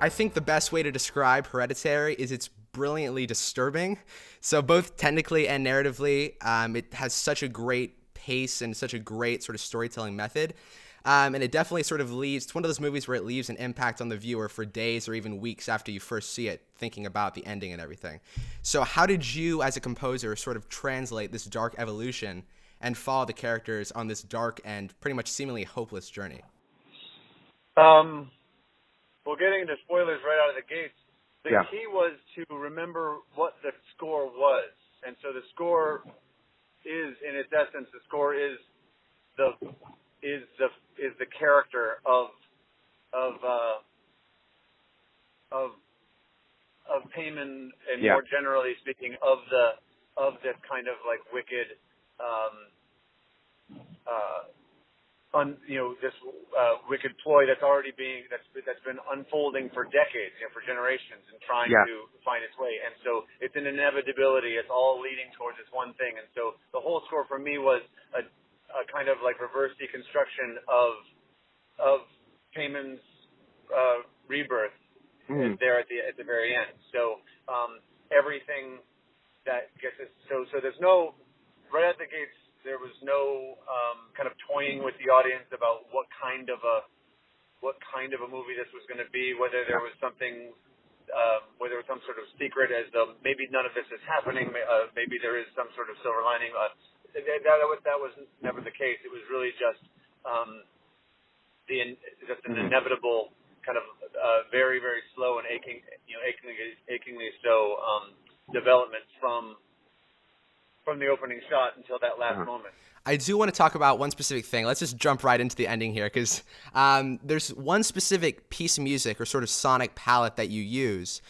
I think the best way to describe Hereditary is it's brilliantly disturbing. So both technically and narratively, it has such a great pace and such a great sort of storytelling method. And it definitely sort of leaves, it's one of those movies where it leaves an impact on the viewer for days or even weeks after you first see it, thinking about the ending and everything. So how did you, as a composer, sort of translate this dark evolution and follow the characters on this dark and pretty much seemingly hopeless journey? Well, getting into spoilers right out of the gates, the Yeah. key was to remember what the score was. And so the score is, in its essence, the score is the character of Paimon, and Yeah. more generally speaking, of this kind of like wicked, this wicked ploy that's already that's been unfolding for decades, for generations, and trying Yeah. to find its way. And so it's an inevitability. It's all leading towards this one thing. And so the whole score for me was a kind of like reverse deconstruction of Paimon's rebirth there at the very end. So everything that gets us. So there's no, right at the gates, there was no kind of toying with the audience about what kind of a movie this was going to be, whether there was something, whether there was some sort of secret, as though maybe none of this is happening, maybe there is some sort of silver lining. That was never the case. It was really just an inevitable kind of very, very slow and achingly so development from the opening shot until that last moment. I do want to talk about one specific thing. Let's just jump right into the ending here, because there's one specific piece of music or sort of sonic palette that you use,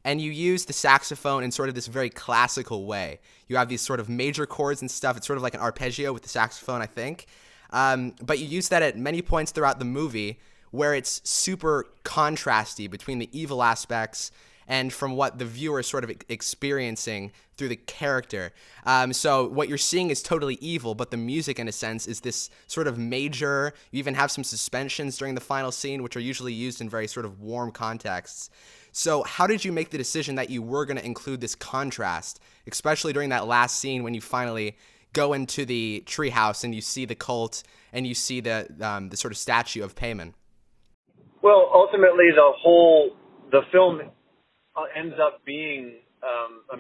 and you use the saxophone in sort of this very classical way. You have these sort of major chords and stuff. It's sort of like an arpeggio with the saxophone, I think. But you use that at many points throughout the movie where it's super contrasty between the evil aspects and from what the viewer is sort of experiencing through the character. So what you're seeing is totally evil, but the music, in a sense, is this sort of major. You even have some suspensions during the final scene, which are usually used in very sort of warm contexts. So how did you make the decision that you were going to include this contrast, especially during that last scene when you finally go into the treehouse and you see the cult and you see the sort of statue of Paimon? Well, ultimately, the film ends up being,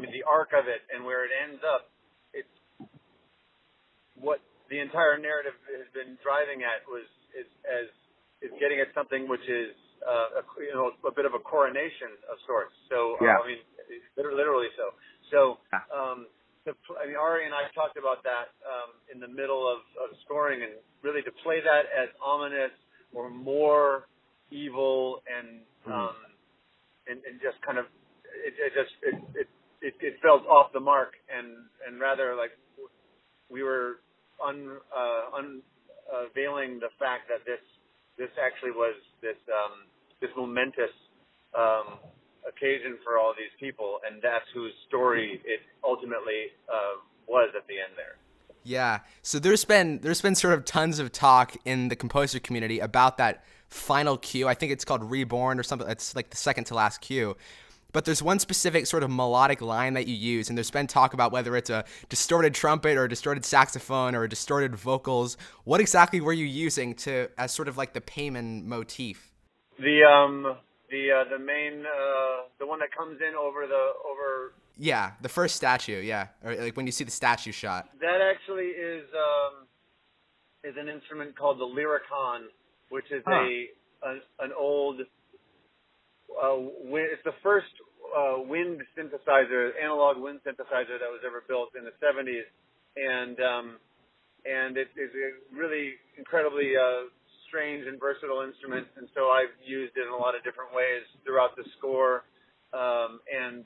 the arc of it and where it ends up, it's what the entire narrative has been driving at is getting at something which is a bit of a coronation of sorts. So Yeah. literally so. So Ari and I talked about that in the middle of scoring, and really to play that as ominous or more evil and just kind of it felt off the mark, and rather like we were unveiling the fact that this actually was this momentous occasion for all these people, and that's whose story it ultimately was at the end there. Yeah. So there's been sort of tons of talk in the composer community about that final cue. I think it's called Reborn or something. It's like the second to last cue. But there's one specific sort of melodic line that you use, and there's been talk about whether it's a distorted trumpet or a distorted saxophone or a distorted vocals. What exactly were you using as sort of like the Paimon motif? The main the one that comes in over. Yeah, the first statue. Yeah, or like when you see the statue shot. That actually is an instrument called the lyricon, which is an old. It's the first wind synthesizer, analog wind synthesizer that was ever built in the 70s, and it is a really incredibly strange and versatile instrument, and so I've used it in a lot of different ways throughout the score, and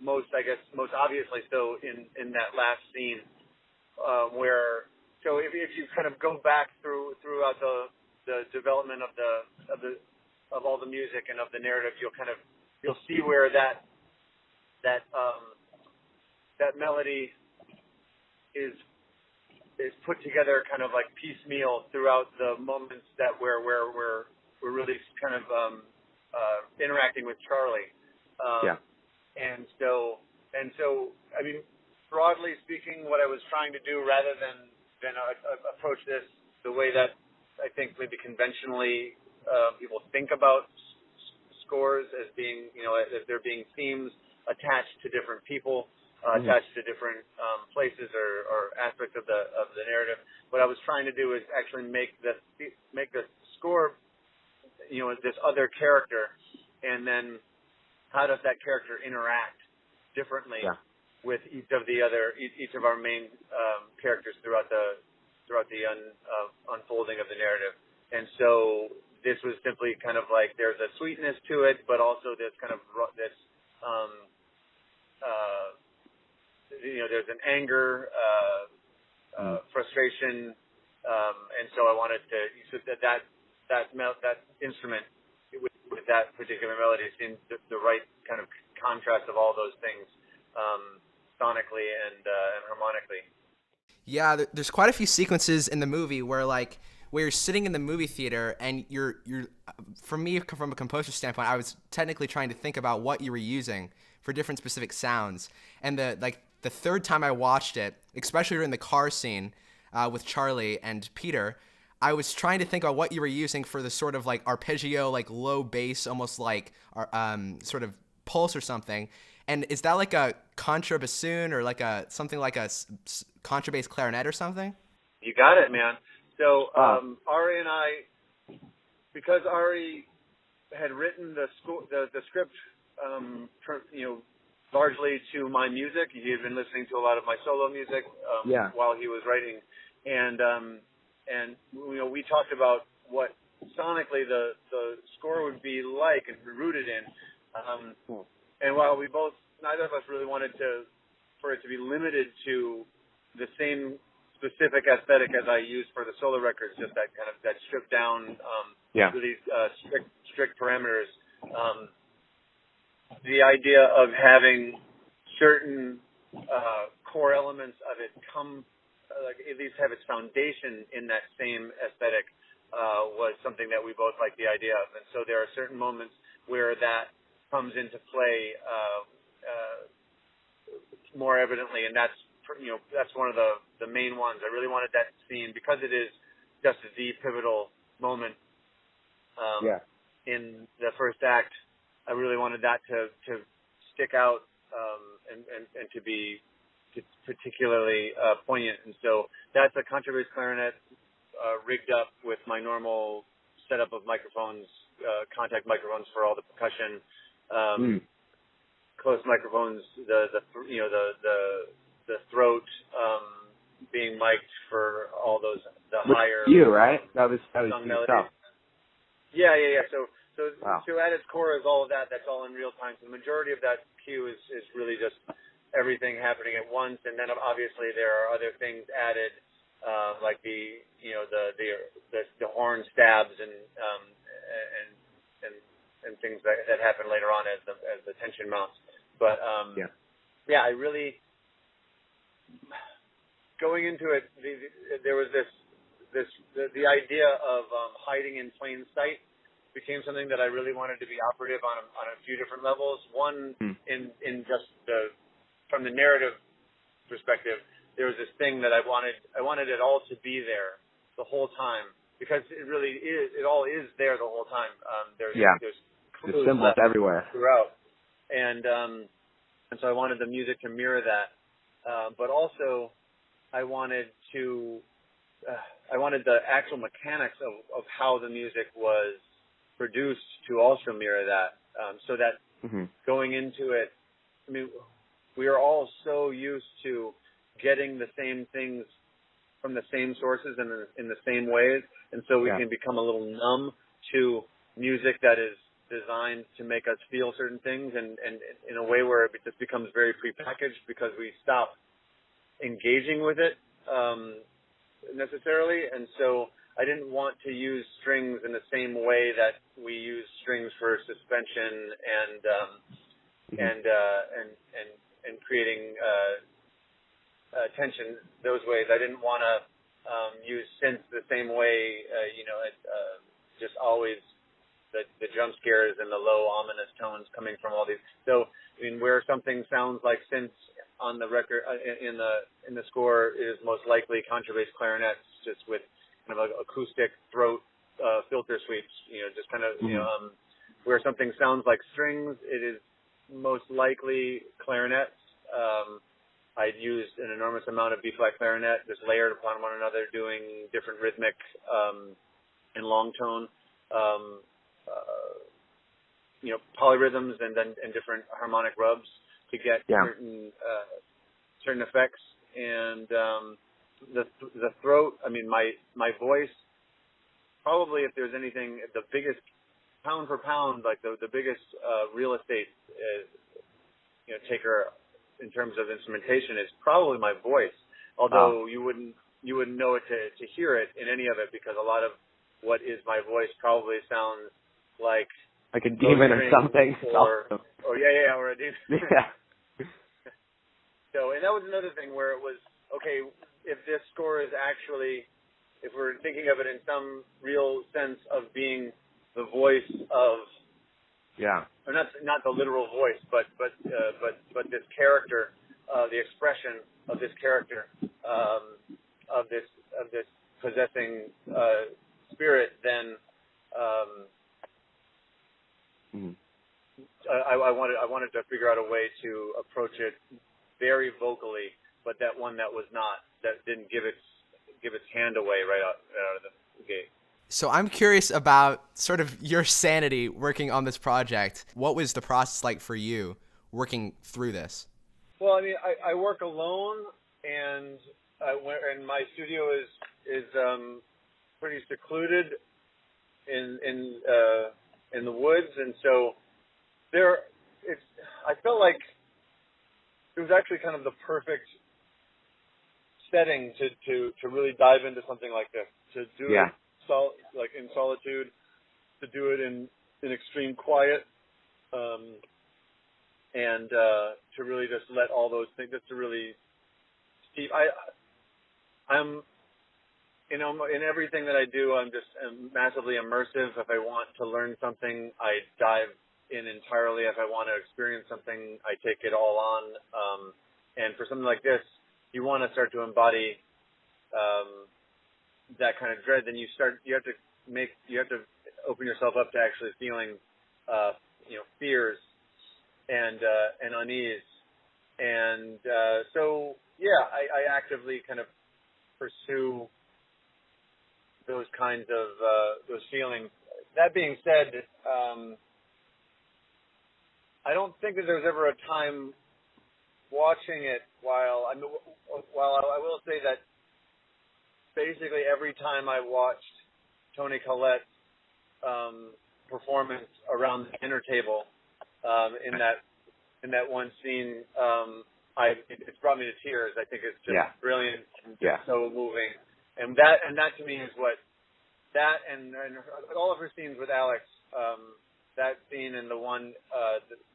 most obviously so in that last scene where. So if you kind of go back throughout the development of all the music and of the narrative, you'll see where that melody is put together kind of like piecemeal throughout the moments that where we're really kind of interacting with Charlie. Yeah. And so, I mean, broadly speaking, what I was trying to do, rather than approach this the way that I think maybe conventionally people think about scores as being, as there being themes attached to different people, attached to different places or aspects of the narrative. What I was trying to do is actually make the score, this other character, and then how does that character interact differently with each of our main characters throughout the unfolding of the narrative. And so this was simply kind of like there's a sweetness to it, but also this kind of there's an anger, frustration, and so I wanted to that instrument with that particular melody seemed the right kind of contrast of all those things, sonically and harmonically. Yeah, there's quite a few sequences in the movie where you're sitting in the movie theater and you're for me, from a composer standpoint, I was technically trying to think about what you were using for different specific sounds. And the third time I watched it, especially during the car scene with Charlie and Peter, I was trying to think about what you were using for the sort of like arpeggio, like low bass, almost like sort of pulse or something. And is that like a contrabassoon or like something like a contrabass clarinet or something? You got it, man. So Ari and I, because Ari had written the script, largely to my music. He had been listening to a lot of my solo music while he was writing, and we talked about what sonically the score would be like and be rooted in. And while neither of us really wanted for it to be limited to the same specific aesthetic as I used for the solo records, just that kind of that stripped down, really strict parameters. The idea of having certain core elements of it at least have its foundation in that same aesthetic was something that we both liked the idea of. And so there are certain moments where that comes into play more evidently, and that's one of the main ones. I really wanted that scene because it is just the pivotal moment in the first act. I really wanted that to stick out and to be particularly poignant. And so that's a contrabass clarinet rigged up with my normal setup of microphones, contact microphones for all the percussion, close microphones, the throat being mic'd for all those higher. You right? That was yourself. Yeah. So at its core is all of that. That's all in real time. So the majority of that cue is really just everything happening at once, and then obviously there are other things added, like the horn stabs and things that happen later on as the tension mounts. But I really, going into it, there was the idea of hiding in plain sight became something that I really wanted to be operative on a few different levels. One, in just from the narrative perspective, there was this thing that I wanted it all to be there the whole time, because it really is. It all is there the whole time. There's symbols everywhere throughout, and so I wanted the music to mirror that, but also I wanted the actual mechanics of how the music was produced to also mirror that, so that going into it, I mean, we are all so used to getting the same things from the same sources and in the same ways, and so we can become a little numb to music that is designed to make us feel certain things, and in a way where it just becomes very prepackaged because we stop engaging with it necessarily. And so I didn't want to use strings in the same way that we use strings for suspension and creating tension those ways. I didn't want to use synths the same way, just always the jump scares and the low ominous tones coming from all these. So I mean, where something sounds like synths on the record in the score is most likely contrabass clarinets, just with kind of acoustic throat filter sweeps. Just kind of where something sounds like strings, it is most likely clarinets. I'd used an enormous amount of B-flat clarinet, just layered upon one another, doing different rhythmic and long tone, polyrhythms and different harmonic rubs to get certain effects. And the throat, I mean, my voice, probably, if there's anything, the biggest pound for pound, like the biggest real estate taker in terms of instrumentation is probably my voice. Although you wouldn't know it to hear it in any of it, because a lot of what is my voice probably sounds like a demon or something. Or a demon. Yeah. So, and that was another thing where it was, okay, if this score is actually, if we're thinking of it in some real sense of being the voice of, or not the literal voice, but this character, the expression of this character, of this possessing spirit, then I wanted to figure out a way to approach it very vocally, but that didn't give its hand away right out of the gate. So I'm curious about sort of your sanity working on this project. What was the process like for you working through this? Well, I mean, I work alone, and my studio is pretty secluded in the woods, and so I felt like it was actually kind of the perfect setting to really dive into something like this, to do it in solitude, to do it in extreme quiet, and to really just let all those things, just to really steep. I'm in everything that I do, I'm massively immersive. If I want to learn something, I dive in entirely. If I want to experience something, I take it all on. And for something like this, you want to start to embody that kind of dread. Then you have to open yourself up to actually feeling, fears and unease. And I actively kind of pursue those kinds of those feelings. That being said, I don't think that there was ever a time watching it while I will say that basically every time I watched Toni Collette's performance around the dinner table in that one scene, it's brought me to tears. I think it's just brilliant and so moving. And that to me is what that and all of her scenes with Alex, that scene and the one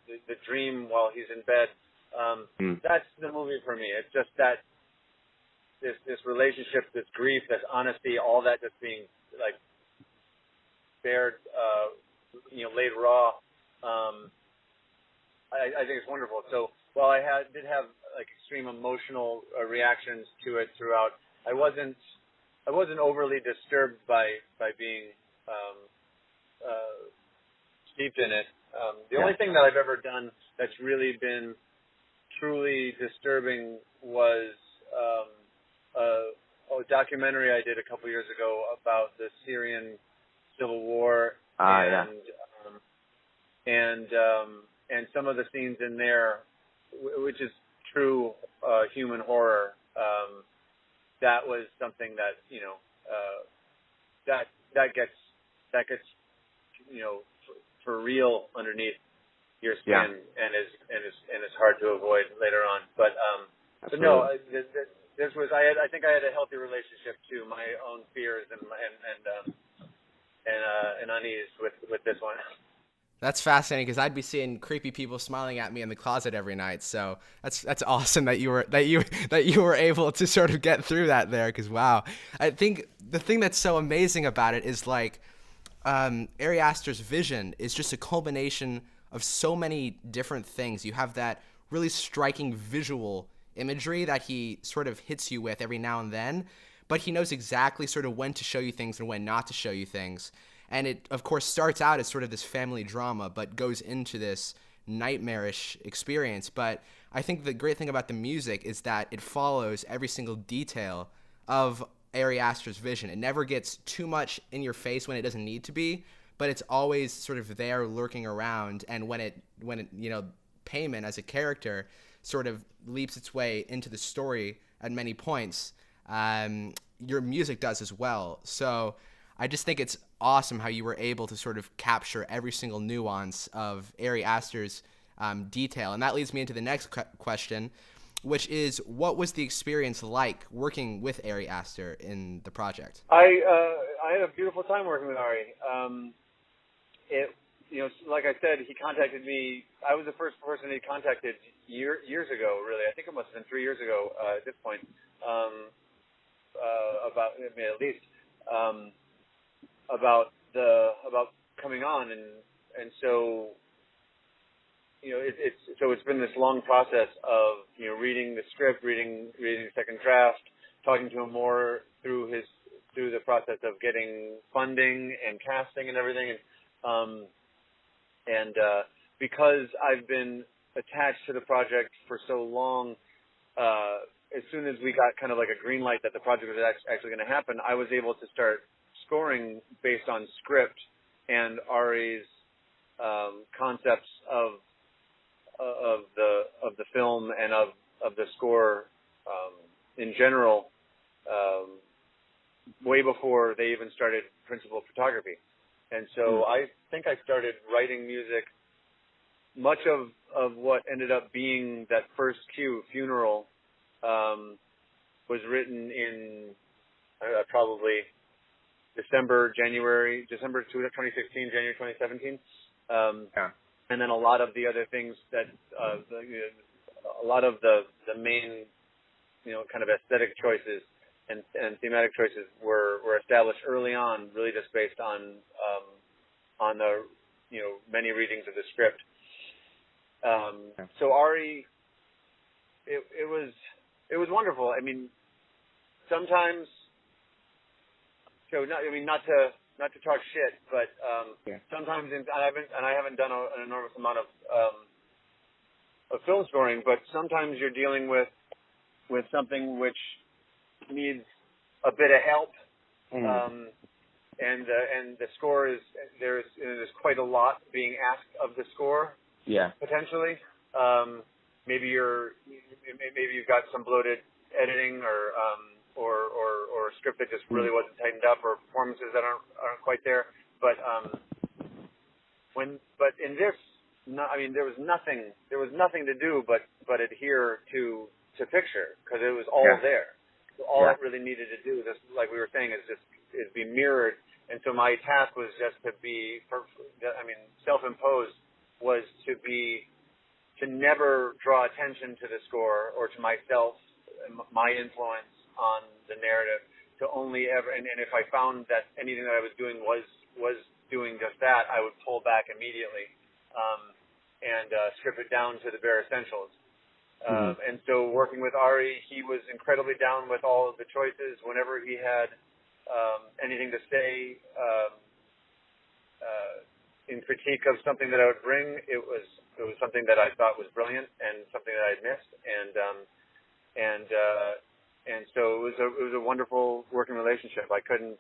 the dream while he's in bed, that's the movie for me. It's just that this relationship, this grief, this honesty, all that just being like bared, laid raw. I think it's wonderful. So while I did have like extreme emotional reactions to it throughout, I wasn't overly disturbed by being steeped in it. The only thing that I've ever done that's really been truly disturbing was a documentary I did a couple years ago about the Syrian civil war, and some of the scenes in there, which is true human horror. That was something that that gets for real underneath your skin, and is hard to avoid later on. But no, this was I think I had a healthy relationship to my own fears and unease with this one. That's fascinating, because I'd be seeing creepy people smiling at me in the closet every night. So that's awesome that you were able to sort of get through that there. Because wow, I think the thing that's so amazing about it is like, Ari Aster's vision is just a culmination of so many different things. You have that really striking visual imagery that he sort of hits you with every now and then, but he knows exactly sort of when to show you things and when not to show you things. And it, of course, starts out as sort of this family drama, but goes into this nightmarish experience. But I think the great thing about the music is that it follows every single detail of Ari Aster's vision. It never gets too much in your face when it doesn't need to be, but it's always sort of there lurking around. And when it Paimon as a character sort of leaps its way into the story at many points, your music does as well. So I just think it's awesome how you were able to sort of capture every single nuance of Ari Aster's detail. And that leads me into the next question, which is, what was the experience like working with Ari Aster in the project? I had a beautiful time working with Ari. Like I said, he contacted me. I was the first person he contacted years ago, really. I think it must have been 3 years ago at this point, about coming on, and so it's been this long process of reading the script, reading the second draft, talking to him more through the process of getting funding and casting and everything, and because I've been attached to the project for so long, as soon as we got kind of like a green light that the project was actually going to happen, I was able to start scoring based on script and Ari's concepts of the film and of the score in general, way before they even started principal photography. And so I think I started writing music. Much of what ended up being that first cue, Funeral, was written in probably December 2016, January 2017. And then a lot of the other things that, a lot of the main, kind of aesthetic choices and thematic choices were established early on, really just based on the, many readings of the script. So Ari, it was wonderful. I mean, sometimes, not to talk shit, but sometimes, I haven't done an enormous amount of film scoring, but sometimes you're dealing with something which needs a bit of help, and the score there's quite a lot being asked of the score, potentially. Maybe you've got some bloated editing or a script that just really wasn't tightened up, or performances that aren't quite there. But in this, there was nothing to do but adhere to picture, because it was all there. So all it really needed to do, just like we were saying, is be mirrored. And so my task was just to be, self-imposed, was to never draw attention to the score or to myself, my influence on the narrative, to only ever, and if I found that anything that I was doing was doing just that, I would pull back immediately, and strip it down to the bare essentials. And so working with Ari, he was incredibly down with all of the choices. Whenever he had anything to say in critique of something that I would bring, it was something that I thought was brilliant and something that I'd missed, and so it was a wonderful working relationship. I couldn't.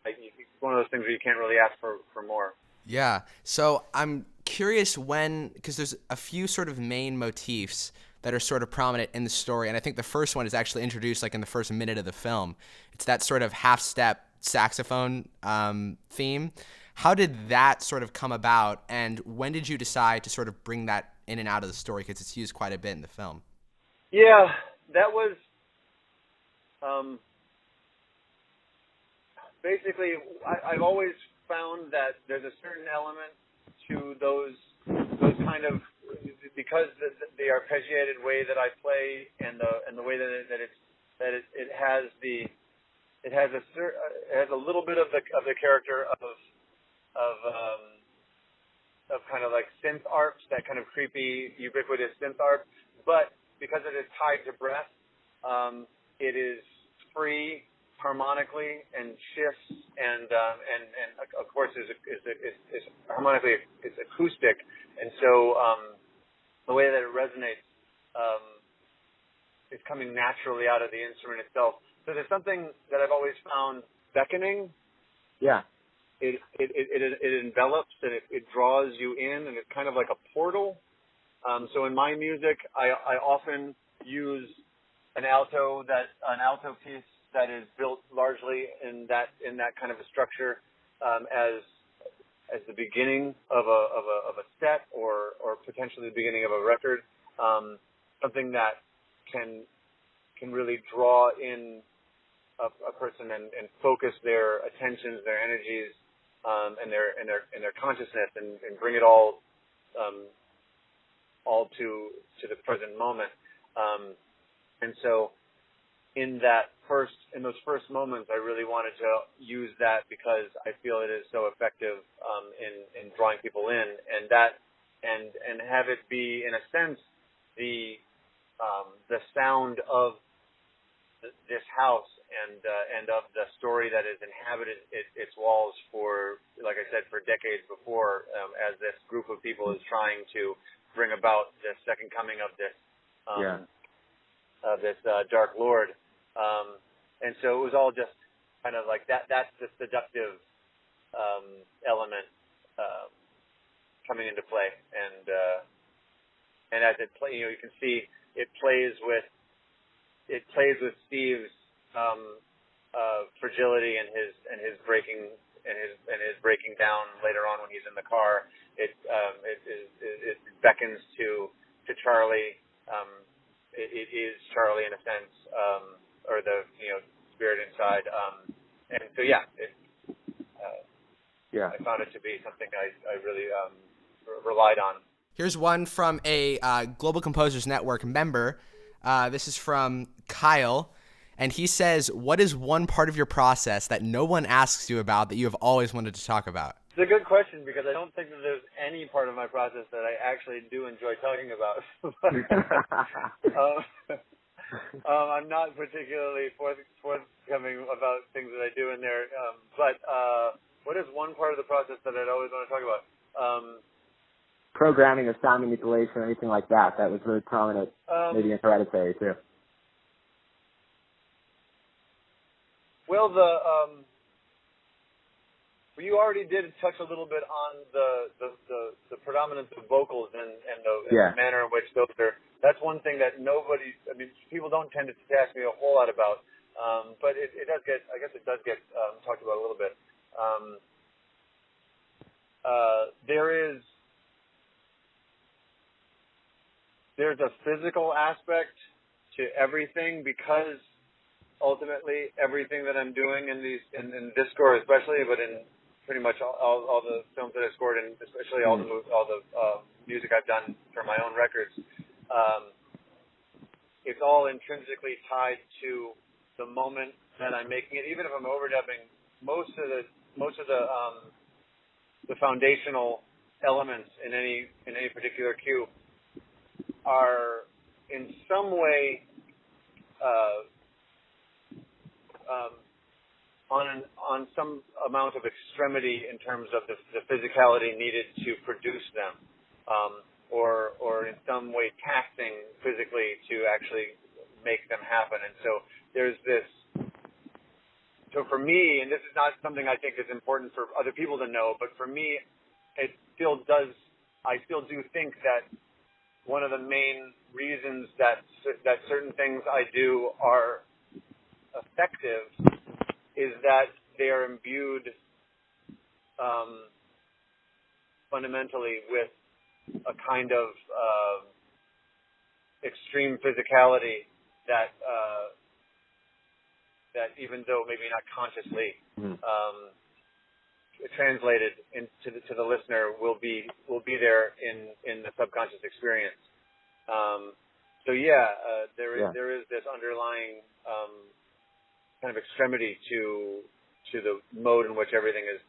It's one of those things where you can't really ask for more. Yeah. So I'm curious because there's a few sort of main motifs that are sort of prominent in the story, and I think the first one is actually introduced like in the first minute of the film. It's that sort of half-step saxophone theme. How did that sort of come about, and when did you decide to sort of bring that in and out of the story, because it's used quite a bit in the film? Yeah, that was basically, I've always found that there's a certain element to those kind of, because the arpeggiated way that I play and the way that it has a little bit of the character of kind of like synth arps, that kind of creepy, ubiquitous synth arp. But because it is tied to breath, it is free harmonically and shifts, and of course is harmonically it's acoustic, and so the way that it resonates is coming naturally out of the instrument itself. So there's something that I've always found beckoning. Yeah. It envelops and it draws you in, and it's kind of like a portal. So in my music, I often use an alto piece that is built largely in that kind of a structure as the beginning of a set or potentially the beginning of a record. Something that can really draw in a person and focus their attentions, their energies, and their consciousness, and bring it all to the present moment. And so in those first moments, I really wanted to use that because I feel it is so effective in drawing people in, and have it be, in a sense, the sound of this house and of the story that has inhabited its walls for, like I said, for decades before, as this group of people is trying to bring about the second coming of this Dark Lord. And so it was all just kind of like that. That's the seductive element coming into play, and as it play, you can see it plays with Steve's fragility and his breaking down later on when he's in the car. It beckons to Charlie. It is Charlie in a sense, or the spirit inside. And so I found it to be something I really relied on. Here's one from a Global Composers Network member. This is from Kyle, and he says, "What is one part of your process that no one asks you about that you have always wanted to talk about?" It's a good question, because I don't think that there's any part of my process that I actually do enjoy talking about. I'm not particularly forthcoming about things that I do in there. But what is one part of the process that I'd always want to talk about? Programming or sound manipulation or anything like that. That was really prominent, maybe in Hereditary too. Well, you already did touch a little bit on the predominance of vocals and the manner in which those are. That's one thing that people don't tend to ask me a whole lot about, but it does get, I guess it does get talked about a little bit. There's a physical aspect to everything, because ultimately everything that I'm doing in this score especially, but in pretty much all the films that I've scored, and especially all the music I've done for my own records, it's all intrinsically tied to the moment that I'm making it. Even if I'm overdubbing, most of the foundational elements in any particular cue are in some way on some amount of extremity in terms of the physicality needed to produce them, or in some way taxing physically to actually make them happen. And so there's this. So for me, and this is not something I think is important for other people to know, but for me, I still do think that one of the main reasons that certain things I do are effective is that they are imbued fundamentally with a kind of extreme physicality that even though maybe not consciously translated to the listener will be there in the subconscious experience. There is this underlying kind of extremity to to the mode in which everything is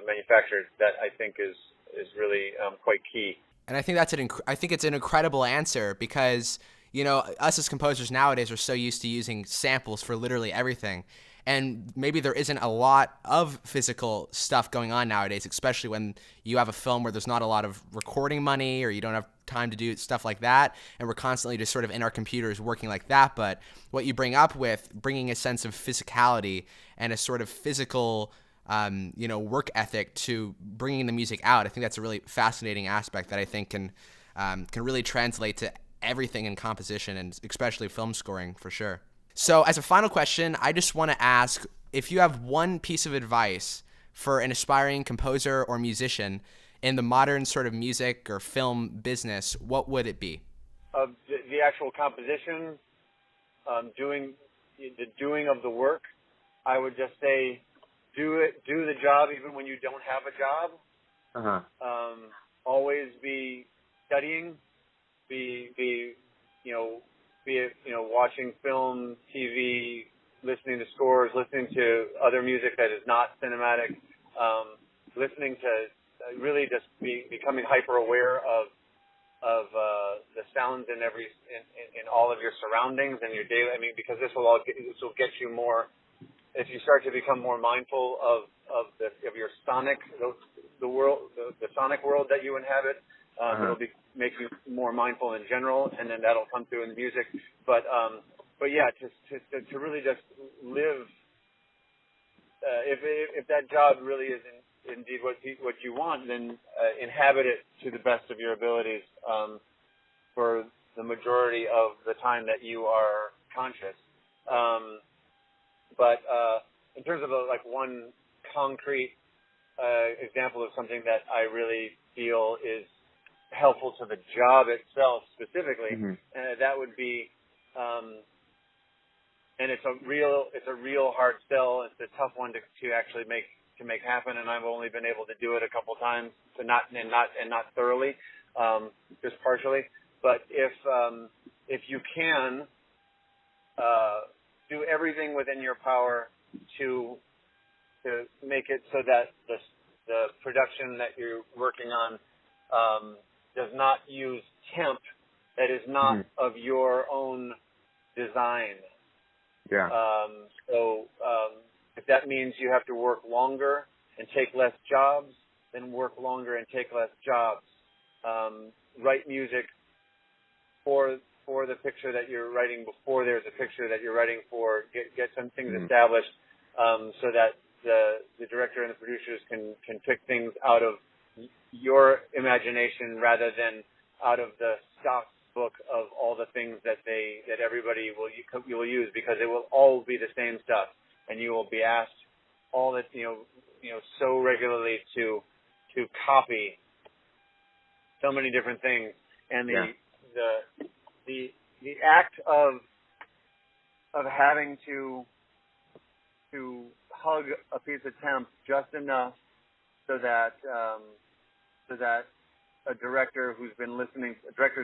manufactured, that I think is really quite key. And I think I think it's an incredible answer, because us as composers nowadays are so used to using samples for literally everything. And maybe there isn't a lot of physical stuff going on nowadays, especially when you have a film where there's not a lot of recording money, or you don't have time to do stuff like that. And we're constantly just sort of in our computers working like that. But what you bring up with bringing a sense of physicality and a sort of physical, work ethic to bringing the music out, I think that's a really fascinating aspect that I think can really translate to everything in composition, and especially film scoring for sure. So as a final question, I just want to ask, if you have one piece of advice for an aspiring composer or musician in the modern sort of music or film business, what would it be? The actual composition, doing of the work, I would just say do the job even when you don't have a job. Always be studying, be watching film, TV, listening to scores, listening to other music that is not cinematic, listening to really just becoming hyper aware of the sounds in all of your surroundings and your daily. I mean, because this will get you more. If you start to become more mindful of your sonic, the sonic world that you inhabit, it'll make you more mindful in general, and then that'll come through in the music. But yeah, to really just live. If that job really is indeed what you want, then inhabit it to the best of your abilities for the majority of the time that you are conscious. But in terms of one concrete example of something that I really feel is helpful to the job itself specifically, that would be, and it's a real hard sell. It's a tough one to actually make happen, and I've only been able to do it a couple times, but not thoroughly, just partially. But if you can do everything within your power to make it so that the production that you're working on does not use temp that is not of your own design. Yeah. So if that means you have to work longer and take less jobs, then work longer and take less jobs. Write music for the picture that you're writing before there's a picture that you're writing for. Get some things established so that the director and the producers can pick things out of your imagination rather than out of the stock book of all the things that everybody will use, because it will all be the same stuff, and you will be asked all that so regularly to copy so many different things, and the act of having to hug a piece of temp just enough so that a directors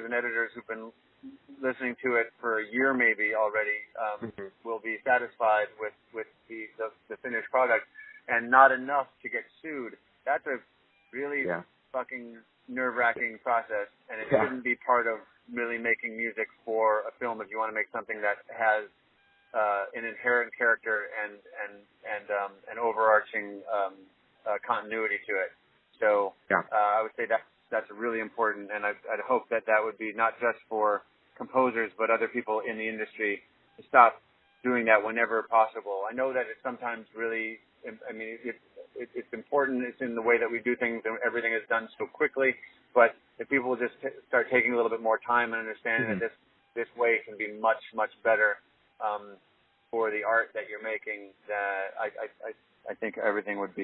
and editors who've been listening to it for a year maybe already will be satisfied with the finished product, and not enough to get sued. That's a really fucking nerve-wracking process, and it shouldn't be part of really making music for a film if you want to make something that has an inherent character and an overarching continuity to it. So I would say that's really important, and I'd hope that would be not just for composers but other people in the industry to stop doing that whenever possible. I know that it's sometimes really, it's important. It's in the way that we do things, and everything is done so quickly. But if people just start taking a little bit more time and understanding that this way can be much, much better for the art that you're making, I think there would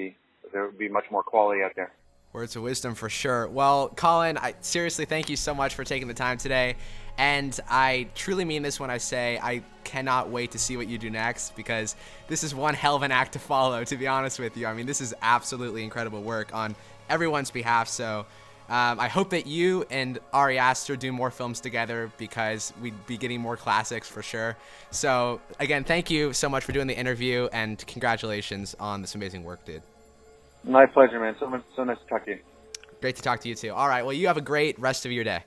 be much more quality out there. Words of wisdom for sure. Well, Colin, I seriously thank you so much for taking the time today. And I truly mean this when I say I cannot wait to see what you do next, because this is one hell of an act to follow, to be honest with you. I mean, this is absolutely incredible work on everyone's behalf. So I hope that you and Ari Aster do more films together because we'd be getting more classics for sure. So again, thank you so much for doing the interview, and congratulations on this amazing work, dude. My pleasure, man. So nice to talk to you. Great to talk to you too. All right, well, you have a great rest of your day.